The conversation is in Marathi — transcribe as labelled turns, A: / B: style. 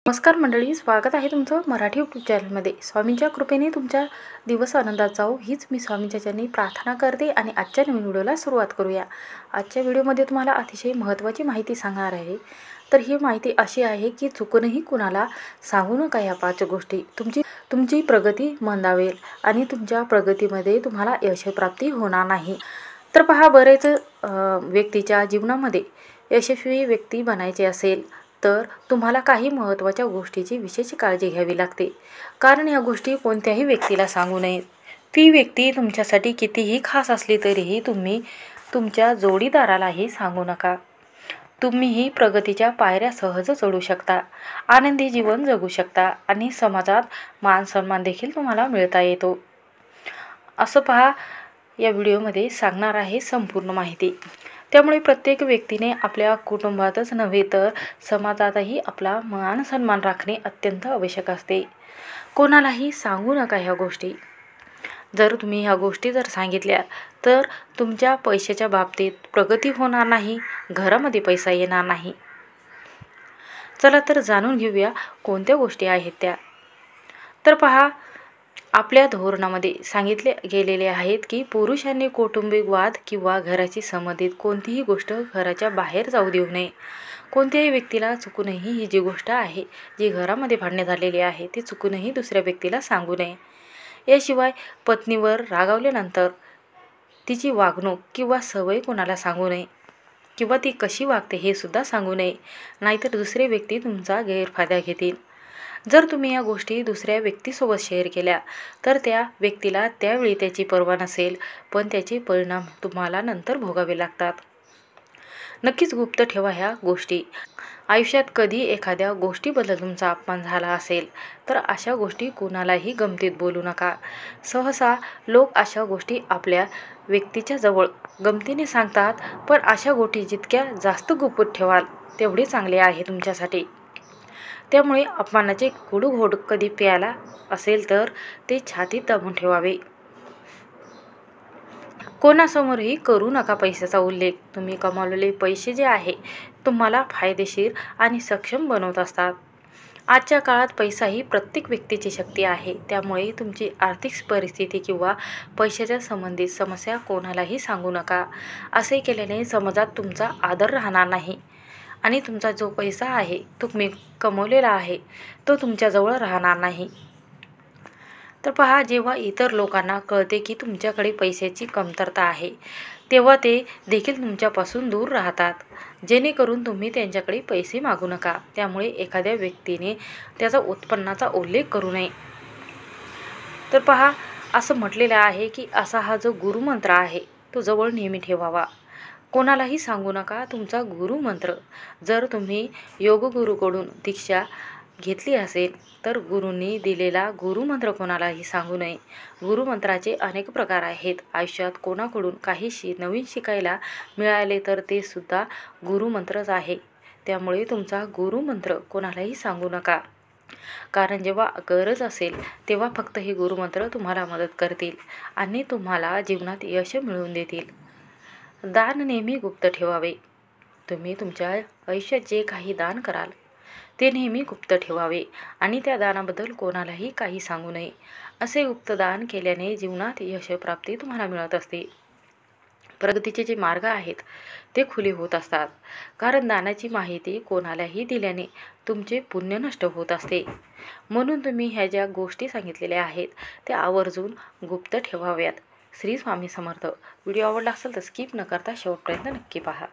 A: नमस्कार मंडळी, स्वागत आहे तुमचं मराठी यूट्यूब चॅनलमध्ये। स्वामींच्या कृपेने तुमचा दिवस आनंदात जाओ हीच मी स्वामींच्या चरणी प्रार्थना करते आणि आजच्या नवीन व्हिडिओला सुरुवात करूया। आजच्या व्हिडिओमध्ये तुम्हाला अतिशय महत्त्वाची माहिती सांगणार आहे। तर ही माहिती अशी आहे की चुकूनही कुणाला सांगू नका या 5 गोष्टी। तुमची प्रगती मंदावेल आणि तुमच्या प्रगतीमध्ये तुम्हाला यशप्राप्ती होणार नाही। तर पहा, बरेच व्यक्तीच्या जीवनामध्ये यशस्वी व्यक्ती बनायचे असेल तर तुम्हाला काही महत्त्वाच्या गोष्टीची विशेष काळजी घ्यावी लागते, कारण या गोष्टी कोणत्याही व्यक्तीला सांगू नयेत। ती व्यक्ती तुमच्यासाठी कितीही खास असली तरीही तुम्ही तुमच्या जोडीदारालाही सांगू नका। तुम्हीही प्रगतीच्या पायऱ्या सहज चढू शकता, आनंदी जीवन जगू शकता आणि समाजात मान सन्मान देखील तुम्हाला मिळता येतो। असं पहा, या व्हिडिओमध्ये सांगणार आहे संपूर्ण माहिती। त्यामुळे प्रत्येक व्यक्तीने आपल्या कुटुंबातच नव्हे तर समाजातही आपला मान सन्मान राखणे अत्यंत आवश्यक असते। कोणालाही सांगू नका ह्या गोष्टी। जर तुम्ही ह्या गोष्टी सांगितल्या तर तुमच्या पैशाच्या बाबतीत प्रगती होणार नाही, घरामध्ये पैसा येणार नाही। चला तर जाणून घेऊया कोणत्या गोष्टी आहेत त्या। तर पहा, आपल्या धोरणामध्ये सांगितले गेलेले आहेत की पुरुषांनी कौटुंबिक वाद किंवा घराची संबंधित कोणतीही गोष्ट घराच्या बाहेर जाऊ देऊ नये। कोणत्याही व्यक्तीला चुकूनही ही जी गोष्ट आहे, जी घरामध्ये भांडणे झालेली आहे, ती चुकूनही दुसऱ्या व्यक्तीला सांगू नये। याशिवाय पत्नीवर रागावल्यानंतर तिची वागणूक किंवा सवय कोणाला सांगू नये किंवा ती कशी वागते हे सुद्धा सांगू नये, नाहीतर दुसरे व्यक्ती तुमचा गैरफायदा घेतील। जर तुम्ही या गोष्टी दुसऱ्या व्यक्तीसोबत शेअर केल्या तर त्या व्यक्तीला त्यावेळी त्याची पर्वा नसेल, पण त्याचे परिणाम तुम्हाला नंतर भोगावे लागतात। नक्कीच गुप्त ठेवा ह्या गोष्टी। आयुष्यात कधी एखाद्या गोष्टीबद्दल तुमचा अपमान झाला असेल तर अशा गोष्टी कोणालाही गमतीत बोलू नका। सहसा लोक अशा गोष्टी आपल्या व्यक्तीच्या जवळ गमतीने सांगतात, पण अशा गोष्टी जितक्या जास्त गुपित ठेवाल तेवढे चांगले आहे तुमच्यासाठी। त्यामुळे अपमानाचे कडू घोट कधी प्यायला असेल तर ते छातीत दाबून ठेवावे। कोणासमोरही करू नका पैशाचा उल्लेख। तुम्ही कमावलेले पैसे जे आहे तुम्हाला फायदेशीर आणि सक्षम बनवत असतात। आजच्या काळात पैसा ही प्रत्येक व्यक्तीची शक्ती आहे, त्यामुळे तुमची आर्थिक परिस्थिती किंवा पैशाच्या संबंधित समस्या कोणालाही सांगू नका। असे केल्याने समाजात तुमचा आदर राहणार नाही आणि तुमचा जो पैसा आहे तुम्ही कमवलेला आहे तो तुमच्याजवळ राहणार नाही। तर पहा, जेव्हा इतर लोकांना कळते की तुमच्याकडे पैशाची कमतरता आहे तेव्हा ते देखील तुमच्यापासून दूर राहतात, जेणेकरून तुम्ही त्यांच्याकडे पैसे मागू नका। त्यामुळे एखाद्या व्यक्तीने त्याचा उत्पन्नाचा उल्लेख करू नये। तर पहा, असं म्हटलेलं आहे की असा हा जो गुरुमंत्र आहे तो जवळ नेहमी ठेवावा। कोणालाही सांगू नका तुमचा गुरुमंत्र। जर तुम्ही योगगुरूकडून दीक्षा घेतली असेल तर गुरूंनी दिलेला गुरुमंत्र कोणालाही सांगू नये। गुरुमंत्राचे अनेक प्रकार आहेत। आयुष्यात कोणाकडून काही नवीन शिकायला मिळाले तर ते सुद्धा गुरुमंत्रच आहे। त्यामुळे तुमचा गुरुमंत्र कोणालाही सांगू नका, कारण जेव्हा गरज असेल तेव्हा फक्त हे गुरुमंत्र तुम्हाला मदत करतील आणि तुम्हाला जीवनात यश मिळवून देतील। दान नेहमी गुप्त ठेवावे। तुम्ही तुमच्या आयुष्यात जे काही दान कराल ते नेहमी गुप्त ठेवावे आणि त्या दानाबद्दल कोणालाही काही सांगू नये। असे गुप्त दान केल्याने जीवनात यशप्राप्ती तुम्हाला मिळत असते। प्रगतीचे जे मार्ग आहेत ते खुले होत असतात, कारण दानाची माहिती कोणालाही दिल्याने तुमचे पुण्य नष्ट होत असते। म्हणून तुम्ही ह्या ज्या गोष्टी सांगितलेल्या आहेत त्या आवर्जून गुप्त ठेवाव्यात। श्री स्वामी समर्थ। व्हिडिओ आवडला असेल तर स्किप न करता शेवटपर्यंत नक्की पहा।